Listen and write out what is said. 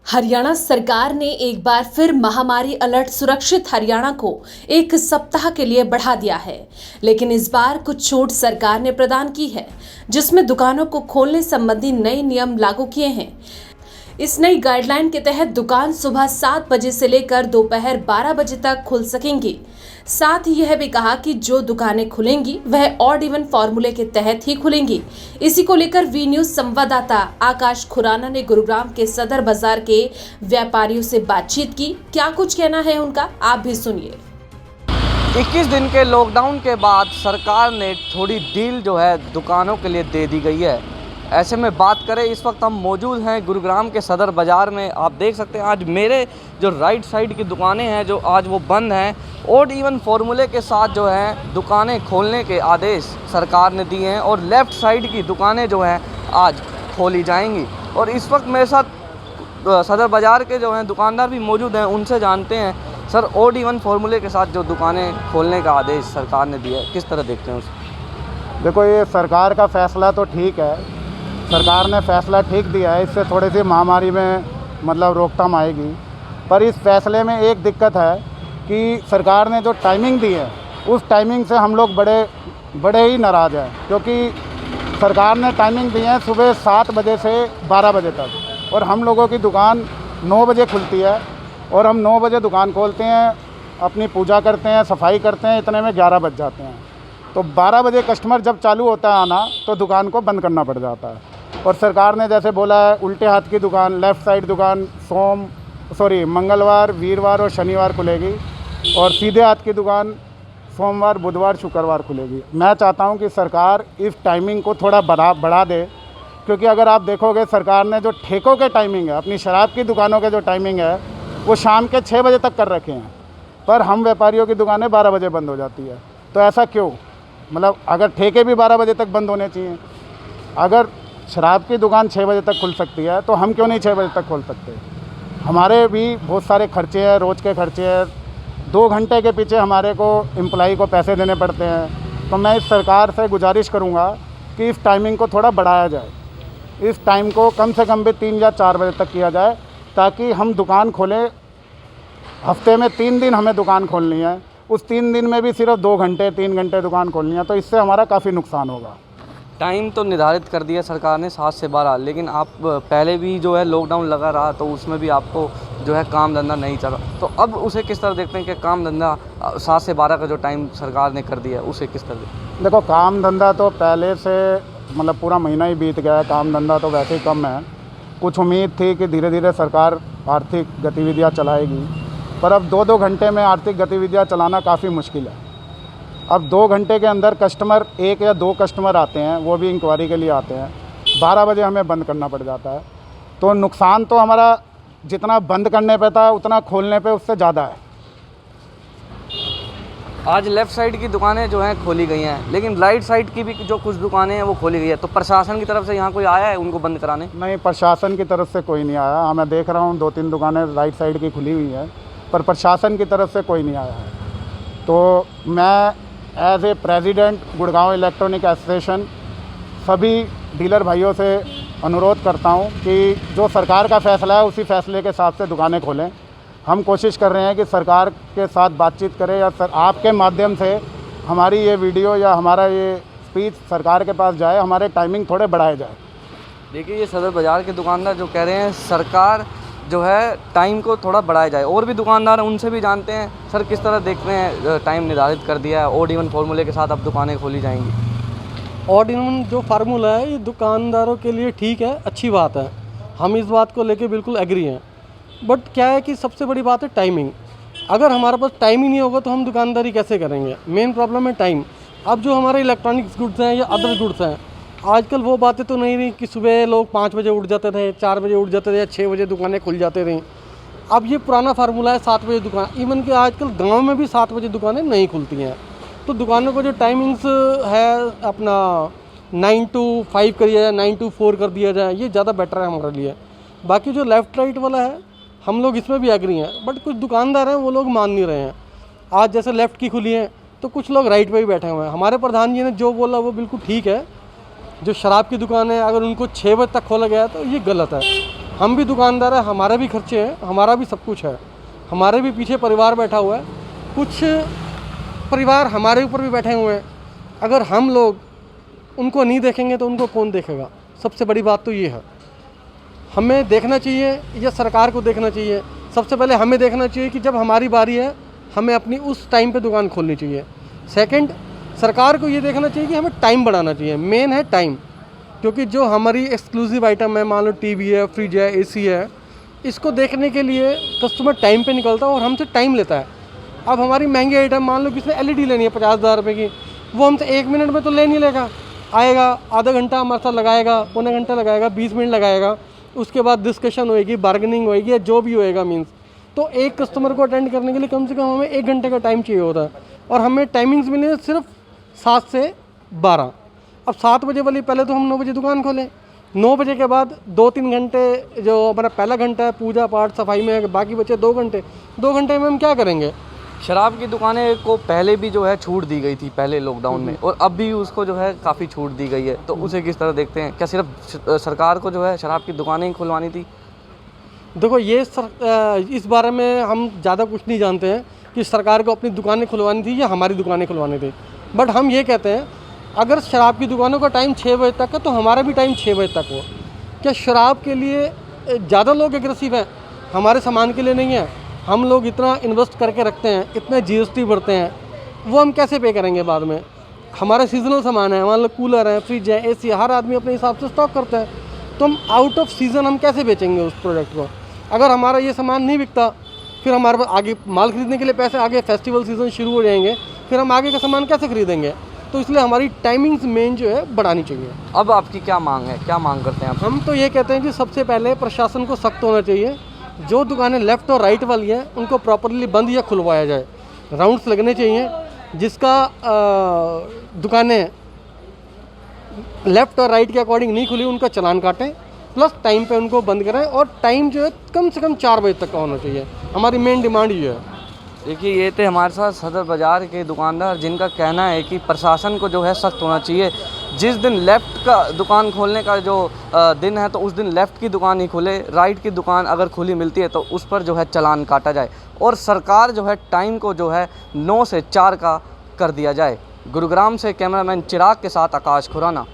हरियाणा सरकार ने एक बार फिर महामारी अलर्ट सुरक्षित हरियाणा को एक सप्ताह के लिए बढ़ा दिया है। लेकिन इस बार कुछ छूट सरकार ने प्रदान की है, जिसमें दुकानों को खोलने संबंधी नए नियम लागू किए हैं। इस नई गाइडलाइन के तहत दुकान सुबह 7 बजे से लेकर दोपहर 12 बजे तक खुल सकेंगी। साथ ही यह भी कहा कि जो दुकानें खुलेंगी वह ऑड इवन फॉर्मूले के तहत ही खुलेंगी। इसी को लेकर वी न्यूज संवाददाता आकाश खुराना ने गुरुग्राम के सदर बाजार के व्यापारियों से बातचीत की। क्या कुछ कहना है उनका, आप भी सुनिए। 21 दिन के लॉकडाउन के बाद सरकार ने थोड़ी डील जो है दुकानों के लिए दे दी गई है। ऐसे में बात करें, इस वक्त हम मौजूद हैं गुरुग्राम के सदर बाज़ार में। आप देख सकते हैं आज मेरे जो राइट साइड की दुकानें हैं जो आज वो बंद हैं। ऑड इवन फार्मूले के साथ जो है दुकानें खोलने के आदेश सरकार ने दिए हैं और लेफ़्ट साइड की दुकानें जो हैं आज खोली जाएंगी। और इस वक्त मेरे साथ सदर बाज़ार के जो हैं दुकानदार भी मौजूद हैं, उनसे जानते हैं सर ऑड इवन फार्मूले के साथ जो दुकानें खोलने का आदेश सरकार ने दिया है, किस तरह देखते हैं उसे? देखो, ये सरकार का फ़ैसला तो ठीक है, सरकार ने फ़ैसला ठीक दिया है। इससे थोड़ी सी महामारी में मतलब रोकथाम आएगी। पर इस फैसले में एक दिक्कत है कि सरकार ने जो टाइमिंग दी है उस टाइमिंग से हम लोग बड़े ही नाराज़ हैं, क्योंकि सरकार ने टाइमिंग दी है सुबह 7 बजे से 12 बजे तक, और हम लोगों की दुकान 9 बजे खुलती है और हम 9 बजे दुकान खोलते हैं, अपनी पूजा करते हैं, सफाई करते हैं, इतने में 11 बज जाते हैं। तो 12 बजे कस्टमर जब चालू होता है आना तो दुकान को बंद करना पड़ जाता है। और सरकार ने जैसे बोला है, उल्टे हाथ की दुकान, लेफ़्ट साइड दुकान मंगलवार, वीरवार और शनिवार खुलेगी, और सीधे हाथ की दुकान सोमवार, बुधवार, शुक्रवार खुलेगी। मैं चाहता हूं कि सरकार इस टाइमिंग को थोड़ा बढ़ा दे, क्योंकि अगर आप देखोगे सरकार ने जो ठेकों के टाइमिंग है, अपनी शराब की दुकानों के जो टाइमिंग है वो शाम के 6 बजे तक कर रखे हैं, पर हम व्यापारियों की दुकानें 12 बजे बंद हो जाती है। तो ऐसा क्यों? मतलब अगर ठेके भी 12 बजे तक बंद होने चाहिए। अगर शराब की दुकान 6 बजे तक खुल सकती है तो हम क्यों नहीं 6 बजे तक खोल सकते? हमारे भी बहुत सारे खर्चे हैं, रोज़ के खर्चे हैं। 2 घंटे के पीछे हमारे को एम्प्लॉई को पैसे देने पड़ते हैं। तो मैं इस सरकार से गुजारिश करूंगा कि इस टाइमिंग को थोड़ा बढ़ाया जाए। इस टाइम को कम से कम भी 3 या 4 बजे तक किया जाए, ताकि हम दुकान खोलें। हफ्ते में 3 दिन हमें दुकान खोलनी है, उस 3 दिन में भी सिर्फ 2 घंटे 3 घंटे दुकान खोलनी है, तो इससे हमारा काफ़ी नुकसान होगा। टाइम तो निर्धारित कर दिया सरकार ने 7 से 12, लेकिन आप पहले भी जो है लॉकडाउन लगा रहा तो उसमें भी आपको जो है काम धंधा नहीं चला, तो अब उसे किस तरह देखते हैं कि काम धंधा 7 से 12 का जो टाइम सरकार ने कर दिया है उसे किस तरह? देखो, काम धंधा तो पहले से मतलब पूरा महीना ही बीत गया है, काम धंधा तो वैसे ही कम है। कुछ उम्मीद थी कि धीरे धीरे सरकार आर्थिक गतिविधियाँ चलाएगी, पर अब 2-2 घंटे में आर्थिक गतिविधियाँ चलाना काफ़ी मुश्किल है। अब 2 घंटे के अंदर कस्टमर 1 या 2 कस्टमर आते हैं, वो भी इंक्वायरी के लिए आते हैं। 12 बजे हमें बंद करना पड़ जाता है। तो नुकसान तो हमारा जितना बंद करने पे था उतना खोलने पे उससे ज़्यादा है। आज लेफ़्ट साइड की दुकानें जो हैं खोली गई हैं, लेकिन राइट साइड की भी जो कुछ दुकानें हैं वो खोली गई है। तो प्रशासन की तरफ से यहाँ कोई आया है उनको बंद कराने? नहीं, प्रशासन की तरफ से कोई नहीं आया। हाँ, मैं देख रहा हूँ 2-3 दुकानें राइट साइड की खुली हुई हैं, पर प्रशासन की तरफ से कोई नहीं आया है। तो मैं as a president Gurgaon electronic association सभी डीलर भाइयों से अनुरोध करता हूं कि जो सरकार का फ़ैसला है उसी फैसले के हिसाब से दुकानें खोलें। हम कोशिश कर रहे हैं कि सरकार के साथ बातचीत करें, या आपके माध्यम से हमारी ये वीडियो या हमारा ये स्पीच सरकार के पास जाए, हमारे टाइमिंग थोड़े बढ़ाए जाए। देखिए, ये सदर बाज़ार के दुकानदार जो कह रहे हैं सरकार जो है टाइम को थोड़ा बढ़ाया जाए। और भी दुकानदार हैं, उनसे भी जानते हैं सर किस तरह देखते हैं टाइम निर्धारित कर दिया है, ऑड इवन फार्मूले के साथ अब दुकानें खोली जाएंगी। ऑड इवन जो फार्मूला है ये दुकानदारों के लिए ठीक है, अच्छी बात है, हम इस बात को लेके बिल्कुल एग्री हैं। बट क्या है कि सबसे बड़ी बात है टाइमिंग। अगर हमारे पास टाइम ही नहीं होगा तो हम दुकानदारी कैसे करेंगे? मेन प्रॉब्लम है टाइम। अब जो हमारे इलेक्ट्रॉनिक्स गुड्स हैं या अदर गुड्स हैं, आजकल वो बातें तो नहीं रही कि सुबह लोग 5 बजे उठ जाते थे, 4 बजे उठ जाते थे या 6 बजे दुकानें खुल जाते रहीं। अब ये पुराना फार्मूला है 7 बजे दुकान। इवन कि आजकल गांव में भी 7 बजे दुकानें नहीं खुलती हैं। तो दुकानों को जो टाइमिंग्स है अपना 9 to 5 कर दिया जाए, 9 to 4 कर दिया जाए, ये ज़्यादा बेटर है हमारे लिए। बाकी जो लेफ़्ट राइट वाला है हम लोग इसमें भी एग्री हैं, बट कुछ दुकानदार हैं वो लोग मान नहीं रहे हैं। आज जैसे लेफ़्ट की खुली है तो कुछ लोग राइट पे भी बैठे हुए हैं। हमारे प्रधान जी ने जो बोला वो बिल्कुल ठीक है। जो शराब की दुकान है अगर उनको 6 बजे तक खोला गया तो ये गलत है। हम भी दुकानदार हैं, हमारे भी खर्चे हैं, हमारा भी सब कुछ है, हमारे भी पीछे परिवार बैठा हुआ है, कुछ परिवार हमारे ऊपर भी बैठे हुए हैं। अगर हम लोग उनको नहीं देखेंगे तो उनको कौन देखेगा? सबसे बड़ी बात तो ये है, हमें देखना चाहिए या सरकार को देखना चाहिए? सबसे पहले हमें देखना चाहिए कि जब हमारी बारी है हमें अपनी उस टाइम पे दुकान खोलनी चाहिए। सेकंड, सरकार को ये देखना चाहिए कि हमें टाइम बढ़ाना चाहिए। मेन है टाइम, क्योंकि जो हमारी एक्सक्लूसिव आइटम है, मान लो टीवी है, फ्रिज है, एसी है, इसको देखने के लिए कस्टमर टाइम पे निकलता है और हमसे टाइम लेता है। अब हमारी महंगी आइटम, मान लो किसी ने एलईडी लेनी है 50,000 रुपये की, वो हमसे 1 मिनट में तो ले नहीं लेगा, आएगा आधा घंटा हमारे साथ लगाएगा, पौना घंटा लगाएगा, 20 मिनट लगाएगा, उसके बाद डिस्कशन होएगी, बार्गेनिंग होएगी, या जो भी होएगा मीन्स। तो एक कस्टमर को अटेंड करने के लिए कम से कम हमें 1 घंटे का टाइम चाहिए होता है, और हमें टाइमिंग्स मिले हैं सिर्फ 7 से 12। अब 7 बजे वाली पहले तो हम 9 बजे दुकान खोलें, 9 बजे के बाद 2-3 घंटे जो हमारा पहला घंटा है पूजा पाठ सफाई में, बाकी बचे 2 घंटे, 2 घंटे में हम क्या करेंगे? शराब की दुकानें को पहले भी जो है छूट दी गई थी पहले लॉकडाउन में, और अब भी उसको जो है काफ़ी छूट दी गई है, तो उसे किस तरह देखते हैं? क्या सिर्फ सरकार को जो है शराब की दुकानें ही खुलवानी थी? देखो ये इस बारे में हम ज़्यादा कुछ नहीं जानते हैं कि सरकार को अपनी दुकानें खुलवानी थी या हमारी दुकानें खुलवानी थी, बट हम ये कहते हैं अगर शराब की दुकानों का टाइम 6 बजे तक है तो हमारा भी टाइम 6 बजे तक हो। क्या शराब के लिए ज़्यादा लोग एग्रेसिव हैं? हमारे सामान के लिए नहीं है। हम लोग इतना इन्वेस्ट करके रखते हैं, इतने जीएसटी भरते हैं, वो हम कैसे पे करेंगे बाद में? हमारा सीजनल सामान है, मान लो कूलर है, फ्रिज है, एसी, हर आदमी अपने हिसाब से स्टॉक करता है, तो हम आउट ऑफ सीज़न हम कैसे बेचेंगे उस प्रोडक्ट को? अगर हमारा ये सामान नहीं बिकता, फिर हमारे पास आगे माल खरीदने के लिए पैसे, आगे फेस्टिवल सीज़न शुरू हो जाएंगे, फिर हम आगे का सामान कैसे खरीदेंगे? तो इसलिए हमारी टाइमिंग्स मेन जो है बढ़ानी चाहिए। अब आपकी क्या मांग है, क्या मांग करते हैं आप? हम तो ये कहते हैं कि सबसे पहले प्रशासन को सख्त होना चाहिए, जो दुकानें लेफ़्ट और राइट वाली हैं उनको प्रॉपरली बंद या खुलवाया जाए, राउंड्स लगने चाहिए, जिसका दुकानें लेफ़्ट और राइट के अकॉर्डिंग नहीं खुली उनका चालान काटें, प्लस टाइम पे उनको बंद करें, और टाइम जो है कम से कम 4 बजे तक का होना चाहिए। हमारी मेन डिमांड ये है। देखिए, ये थे हमारे साथ सदर बाज़ार के दुकानदार, जिनका कहना है कि प्रशासन को जो है सख्त होना चाहिए। जिस दिन लेफ़्ट का दुकान खोलने का जो दिन है तो उस दिन लेफ़्ट की दुकान ही खुले, राइट की दुकान अगर खुली मिलती है तो उस पर जो है चालान काटा जाए, और सरकार जो है टाइम को जो है 9 से 4 का कर दिया जाए। गुरुग्राम से कैमरामैन चिराग के साथ आकाश खुराना।